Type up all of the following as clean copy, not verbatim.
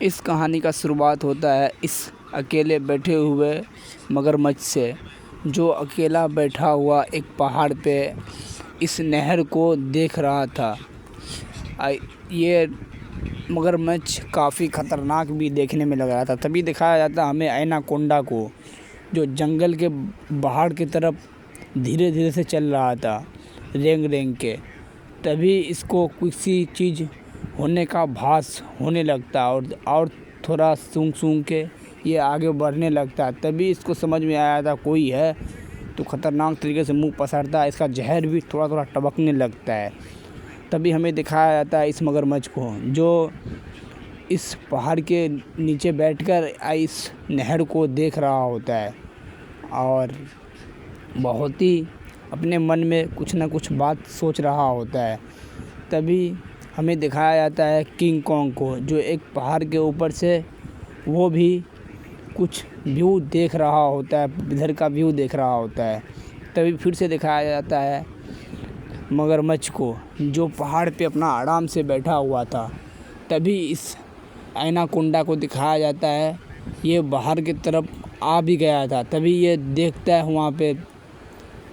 इस कहानी का शुरुआत होता है इस अकेले बैठे हुए मगरमच्छ से, जो अकेला बैठा हुआ एक पहाड़ पे इस नहर को देख रहा था। ये मगरमच्छ काफ़ी ख़तरनाक भी देखने में लग रहा था। तभी दिखाया जाता हमें एनाकोंडा को, जो जंगल के बाहर की तरफ धीरे धीरे से चल रहा था, रेंग रेंग के। तभी इसको किसी चीज़ होने का भास होने लगता और थोड़ा सूंघ सूंघ के ये आगे बढ़ने लगता। तभी इसको समझ में आया था कोई है, तो ख़तरनाक तरीके से मुंह पसारता है। इसका जहर भी थोड़ा थोड़ा टपकने लगता है। तभी हमें दिखाया जाता है इस मगरमच्छ को, जो इस पहाड़ के नीचे बैठकर इस नहर को देख रहा होता है और बहुत ही अपने मन में कुछ ना कुछ बात सोच रहा होता है। तभी हमें दिखाया जाता है किंग कॉन्ग को, जो एक पहाड़ के ऊपर से वो भी कुछ व्यू देख रहा होता है, इधर का व्यू देख रहा होता है। तभी फिर से दिखाया जाता है मगरमच्छ को, जो पहाड़ पे अपना आराम से बैठा हुआ था। तभी इस एनाकोंडा को दिखाया जाता है ये बाहर की तरफ आ भी गया था। तभी ये देखता है वहाँ पे।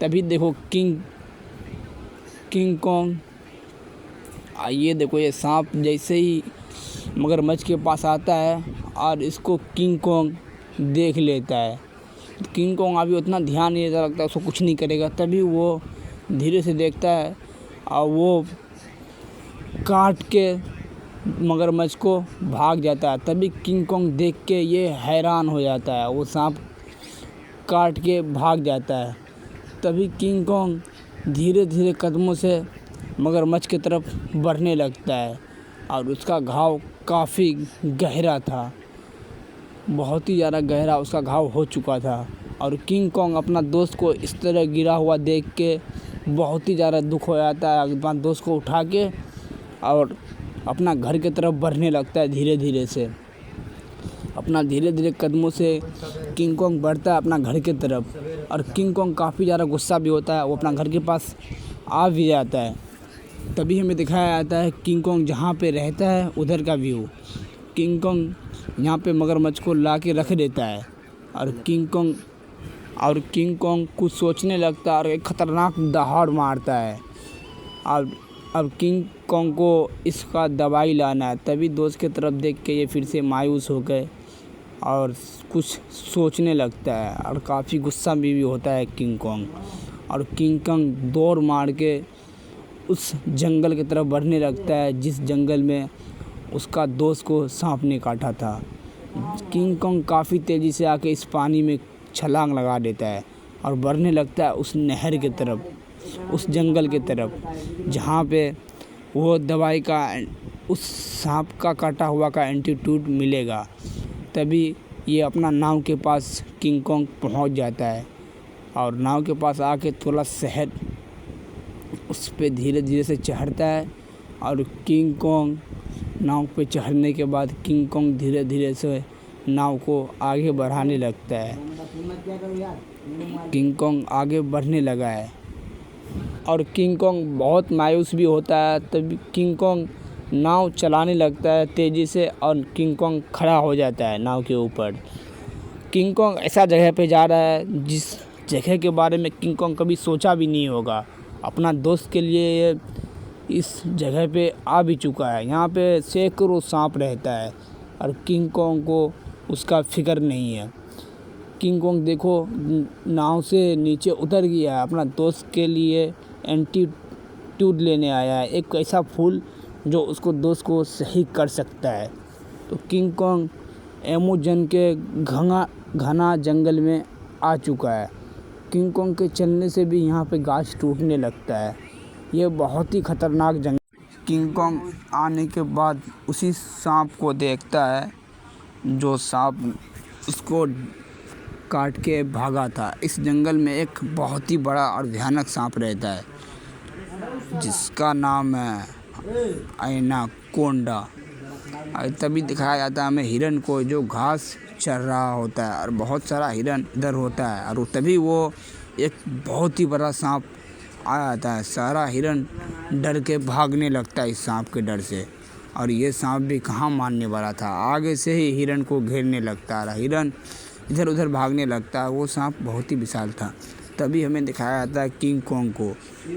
तभी देखो किंग कॉन्ग, ये देखो ये सांप जैसे ही मगरमच्छ के पास आता है और इसको किंग कॉन्ग देख लेता है। किंग कॉन्ग अभी उतना ध्यान नहीं देता, लगता है उसको कुछ नहीं करेगा। तभी वो धीरे से देखता है और वो काट के मगरमच्छ को भाग जाता है। तभी किंग कॉन्ग देख के ये हैरान हो जाता है, वो सांप काट के भाग जाता है। तभी किंग कॉन्ग धीरे धीरे कदमों से मगरमच्छ की तरफ बढ़ने लगता है और उसका घाव काफ़ी गहरा था, बहुत ही ज़्यादा गहरा उसका घाव हो चुका था। और किंग कॉन्ग अपना दोस्त को इस तरह गिरा हुआ देख के बहुत ही ज़्यादा दुख हो जाता है। अपना दोस्त को उठा के और अपना घर की तरफ बढ़ने लगता है। धीरे धीरे से अपना धीरे धीरे कदमों से किंग कॉन्ग बढ़ता है अपना घर की तरफ। और किंग कॉन्ग काफ़ी ज़्यादा गुस्सा भी होता है, वो अपना घर के पास आ भी जाता है। तभी हमें दिखाया जाता है किंग कॉन्ग जहाँ पे रहता है उधर का व्यू। किंग कॉन्ग यहाँ पे मगरमच्छ को ला के रख देता है और किंग कॉन्ग कुछ सोचने लगता है और एक ख़तरनाक दहाड़ मारता है। और अब किंग कॉन्ग को इसका दवाई लाना है। तभी दोस्त की तरफ देख के ये फिर से मायूस हो गए और कुछ सोचने लगता है और काफ़ी गुस्सा भी होता है किंग कॉन्ग। और किंग कॉन्ग दौड़ मार के उस जंगल की तरफ बढ़ने लगता है जिस जंगल में उसका दोस्त को सांप ने काटा था। किंग कॉन्ग काफ़ी तेज़ी से आके इस पानी में छलांग लगा देता है और बढ़ने लगता है उस नहर की तरफ, उस जंगल की तरफ, जहाँ पे वो दवाई का, उस सांप का काटा हुआ का एंटीट्यूड मिलेगा। तभी ये अपना नाव के पास किंग कॉन्ग पहुँच जाता है और नाव के पास आके थोड़ा शहद उस पे धीरे धीरे से चढ़ता है। और किंग कॉन्ग नाव पे चढ़ने के बाद किंग कॉन्ग धीरे धीरे से नाव को आगे बढ़ाने लगता है। किंग कॉन्ग आगे बढ़ने लगा है और किंग कॉन्ग बहुत मायूस भी होता है। तभी किंग कॉन्ग नाव चलाने लगता है तेज़ी से और किंग कॉन्ग खड़ा हो जाता है नाव के ऊपर। किंग कॉन्ग ऐसा जगह पे जा रहा है जिस जगह के बारे में किंग कॉन्ग कभी सोचा भी नहीं होगा। अपना दोस्त के लिए ये इस जगह पे आ भी चुका है। यहाँ पे सैकड़ों सांप रहता है और किंग कॉन्ग को उसका फिक्र नहीं है। किंग कॉन्ग देखो नाव से नीचे उतर गया है, अपना दोस्त के लिए एंटीट्यूड लेने आया है, एक ऐसा फूल जो उसको दोस्त को सही कर सकता है। तो किंग कॉन्ग अमेज़न के घना जंगल में आ चुका है। किंग कॉन्ग के चलने से भी यहाँ पे गाछ टूटने लगता है। ये बहुत ही ख़तरनाक जंगल। किंग कॉन्ग आने के बाद उसी सांप को देखता है जो सांप उसको काट के भागा था। इस जंगल में एक बहुत ही बड़ा और भयानक सांप रहता है जिसका नाम है एनाकोंडा। तभी दिखाया जाता है हमें हिरन को, जो घास चर रहा होता है और बहुत सारा हिरन इधर होता है। और तभी वो एक बहुत ही बड़ा सांप आ जाता है। सारा हिरन डर के भागने लगता है इस सांप के डर से। और ये सांप भी कहाँ मानने वाला था, आगे से ही हिरन को घेरने लगता रहा। हिरन इधर उधर भागने लगता। वो सांप बहुत ही विशाल था। तभी हमें दिखाया जाता है किंग कॉन्ग को,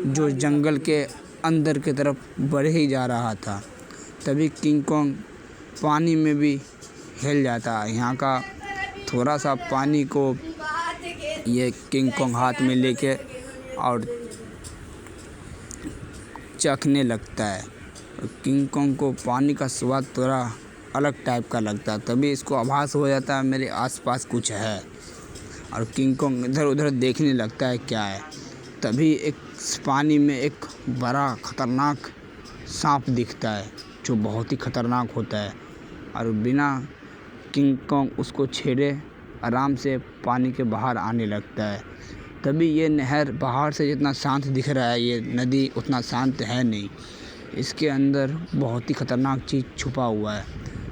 जो जंगल के अंदर की तरफ बढ़ ही जा रहा था। तभी किंग कॉन्ग पानी में भी हिल जाता है। यहाँ का थोड़ा सा पानी को ये किंग कॉन्ग हाथ में लेके और चखने लगता है। किंग कॉन्ग को पानी का स्वाद थोड़ा अलग टाइप का लगता है। तभी इसको आभास हो जाता है मेरे आसपास कुछ है, और किंग कॉन्ग इधर उधर देखने लगता है क्या है। तभी एक पानी में एक बड़ा खतरनाक सांप दिखता है, जो बहुत ही खतरनाक होता है, और बिना किंग कॉन्ग उसको छेड़े आराम से पानी के बाहर आने लगता है। तभी ये नहर बाहर से जितना शांत दिख रहा है, ये नदी उतना शांत है नहीं। इसके अंदर बहुत ही खतरनाक चीज़ छुपा हुआ है।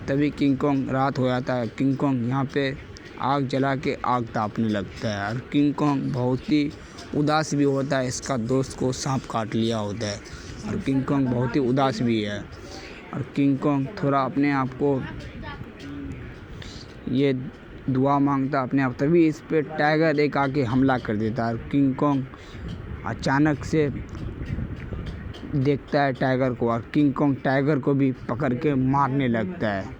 तभी किंग कॉन्ग रात हो जाता है। किंग कॉन्ग यहाँ पे आग जला के आग तापने लगता है, और किंग कॉन्ग बहुत ही उदास भी होता है। इसका दोस्त को सांप काट लिया होता है, और किंग कॉन्ग बहुत ही उदास भी है। और किंग कॉन्ग थोड़ा अपने आप को ये दुआ मांगता अपने आप। तभी इस पे टाइगर एक आके हमला कर देता है। किंग कॉन्ग अचानक से देखता है टाइगर को, और किंग कॉन्ग टाइगर को भी पकड़ के मारने लगता है।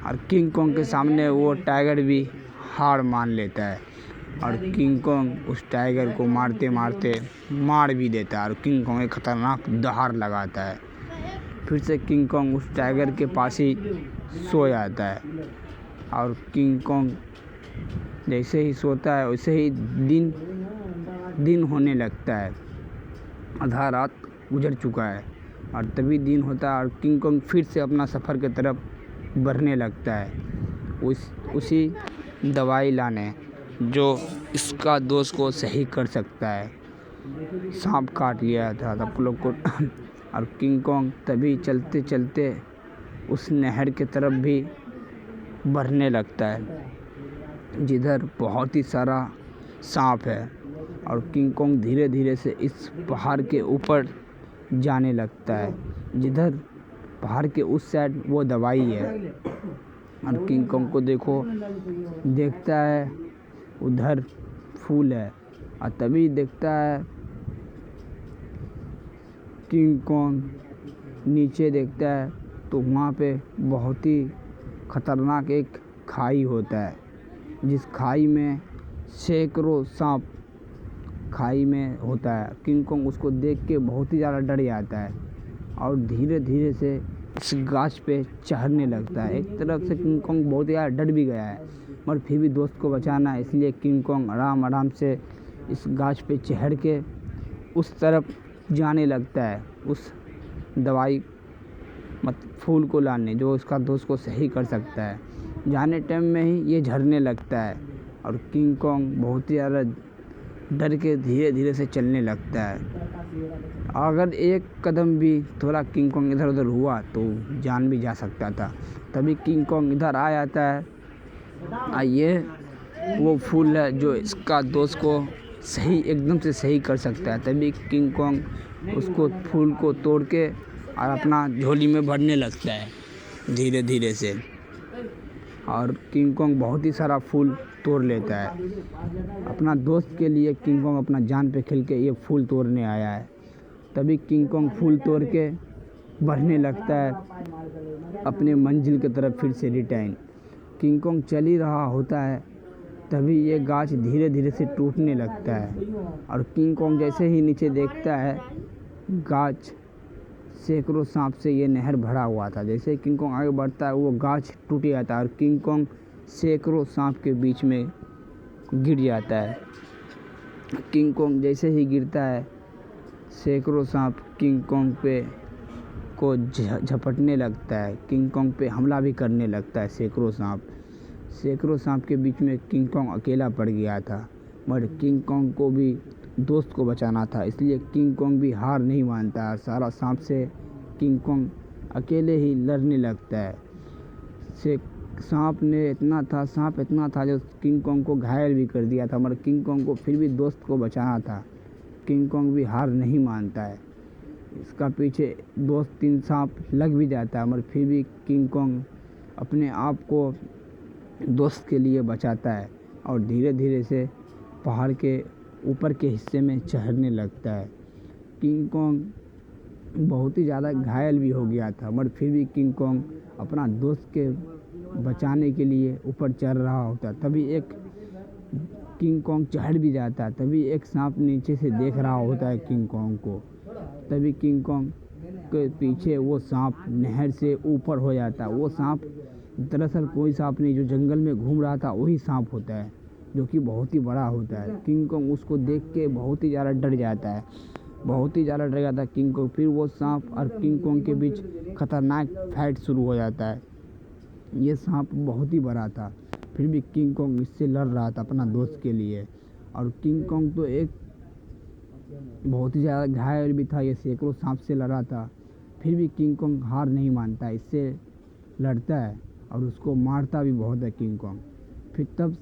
और किंग कॉन्ग के सामने वो टाइगर भी हार मान लेता है, और किंग कॉन्ग उस टाइगर को मारते मारते मार भी देता है। और किंग कॉन्ग एक खतरनाक दहाड़ लगाता है। फिर से किंग कॉन्ग उस टाइगर के पास ही सो जाता है, और किंग कॉन्ग जैसे ही सोता है वैसे ही दिन होने लगता है। आधा रात गुजर चुका है, और तभी दिन होता है, और किंग कॉन्ग फिर से अपना सफ़र की तरफ बढ़ने लगता है, उसी दवाई लाने जो इसका दोस्त को सही कर सकता है। सांप काट लिया था सब लोग को। और किंग कॉन्ग तभी चलते चलते उस नहर की तरफ भी बढ़ने लगता है, जिधर बहुत ही सारा सांप है। और किंग कॉन्ग धीरे धीरे से इस पहाड़ के ऊपर जाने लगता है, जिधर पहाड़ के उस साइड वो दवाई है। और किंग कॉन्ग को देखता है उधर फूल है, और तभी देखता है किंग कॉन्ग नीचे देखता है तो वहाँ पे बहुत ही खतरनाक एक खाई होता है, जिस खाई में सैकड़ों सांप खाई में होता है। किंग कॉन्ग उसको देख के बहुत ही ज़्यादा डर जाता है, और धीरे धीरे से इस गाछ पे चढ़ने लगता है। एक तरफ से किंग कॉन्ग बहुत ज़्यादा डर भी गया है, मगर फिर भी दोस्त को बचाना है, इसलिए किंग कॉन्ग आराम आराम से इस गाछ पे चढ़ के उस तरफ जाने लगता है, उस दवाई फूल को लाने जो उसका दोस्त को सही कर सकता है। जाने टाइम में ही ये झड़ने लगता है, और किंग कॉन्ग बहुत ही ज़्यादा डर के धीरे धीरे से चलने लगता है। अगर एक कदम भी थोड़ा किंग कॉन्ग इधर उधर हुआ तो जान भी जा सकता था। तभी किंग कॉन्ग इधर आ जाता है। ये वो फूल है जो इसका दोस्त को एकदम से सही कर सकता है। तभी किंग कॉन्ग उसको फूल को तोड़ के और अपना झोली में भरने लगता है धीरे धीरे से, और किंग कॉन्ग बहुत ही सारा फूल तोड़ लेता है अपना दोस्त के लिए। किंग कॉन्ग अपना जान पे खेल के ये फूल तोड़ने आया है। तभी किंग कॉन्ग फूल तोड़ के बढ़ने लगता है अपने मंजिल की तरफ फिर से रिटर्न। किंग कॉन्ग चल ही रहा होता है, तभी ये गाछ धीरे धीरे से टूटने लगता है, और किंग कॉन्ग जैसे ही नीचे देखता है गाछ सैकड़ों सांप से ये नहर भरा हुआ था। जैसे किंग कॉन्ग आगे बढ़ता है वो गाछ टूट जाता है, और किंग कॉन्ग सैकड़ों सांप के बीच में गिर जाता है। किंग कॉन्ग जैसे ही गिरता है सैकड़ों सांप किंग कॉन्ग पे को झपटने लगता है, किंग कॉन्ग पे हमला भी करने लगता है। सैकड़ों सांप के बीच में किंग कॉन्ग अकेला पड़ गया था, मगर किंग कॉन्ग को भी दोस्त को बचाना था, इसलिए किंग कॉन्ग भी हार नहीं मानता है। सारा सांप से किंग कॉन्ग अकेले ही लड़ने लगता है। सांप इतना था जो किंग कॉन्ग को घायल भी कर दिया था, मगर किंग कॉन्ग को फिर भी दोस्त को बचाना था। किंग कॉन्ग भी हार नहीं मानता है, इसका पीछे 2-3 सांप लग भी जाता है, मगर फिर भी किंग कॉन्ग अपने आप को दोस्त के लिए बचाता है और धीरे धीरे से पहाड़ के ऊपर के हिस्से में चढ़ने लगता है। किंग कॉन्ग बहुत ही ज़्यादा घायल भी हो गया था, मगर फिर भी किंग कॉन्ग अपना दोस्त के बचाने के लिए ऊपर चढ़ रहा होता। तभी एक किंग कॉन्ग चढ़ भी जाता है, तभी एक सांप नीचे से देख रहा होता है किंग कॉन्ग को। तभी किंग कॉन्ग के पीछे वो सांप नहर से ऊपर हो जाता है। वो सांप दरअसल कोई सांप नहीं, जो जंगल में घूम रहा था वही सांप होता है, जो कि बहुत ही बड़ा होता है। किंग कॉन्ग उसको देख के बहुत ही ज़्यादा डर जाता है, बहुत ही ज़्यादा डर जाता है किंग कॉन्ग। फिर वो सांप और किंग कॉन्ग के बीच खतरनाक फाइट शुरू हो जाता है। ये सांप बहुत ही बड़ा था, फिर भी किंग कॉन्ग इससे लड़ रहा था अपना दोस्त के लिए। और किंग कॉन्ग तो एक बहुत ही ज़्यादा घायल भी था, ये सैकड़ों सांप से लड़ा था। फिर भी किंग कॉन्ग हार नहीं मानता, इससे लड़ता है और उसको मारता भी बहुत है किंग कॉन्ग। फिर तब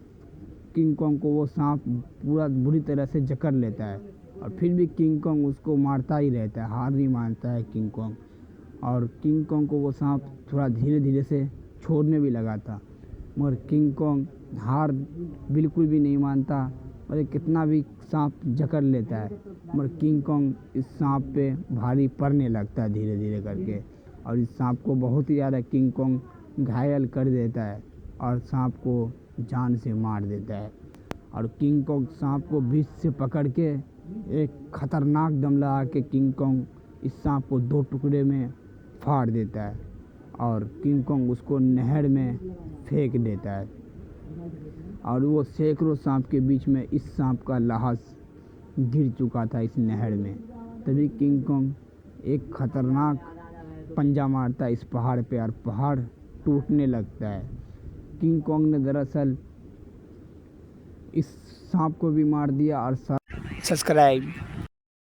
किंग कॉन्ग को वो सांप पूरा बुरी तरह से जकड़ लेता है और फिर भी किंग कॉन्ग उसको मारता ही रहता है, हार नहीं मानता है किंग कॉन्ग। और किंग कॉन्ग को वो सांप थोड़ा धीरे धीरे से छोड़ने भी लगा था, मगर किंग कॉन्ग हार बिल्कुल भी नहीं मानता और कितना भी सांप जकड़ लेता है, मगर किंग कॉन्ग इस सांप पे भारी पड़ने लगता है धीरे धीरे करके। और इस सांप को बहुत ही ज़्यादा किंग कॉन्ग घायल कर देता है और सांप को जान से मार देता है। और किंग कॉन्ग सांप को बीच से पकड़ के एक खतरनाक दम लगा के किंग कॉन्ग इस सांप को 2 टुकड़े में फाड़ देता है और किंग कॉन्ग उसको नहर में फेंक देता है। और वो सैकड़ों सांप के बीच में इस सांप का लाश गिर चुका था इस नहर में। तभी किंग कॉन्ग एक खतरनाक पंजा मारता है इस पहाड़ पे और पहाड़ टूटने लगता है। किंग कॉन्ग ने दरअसल इस सांप को भी मार दिया और सब्सक्राइब।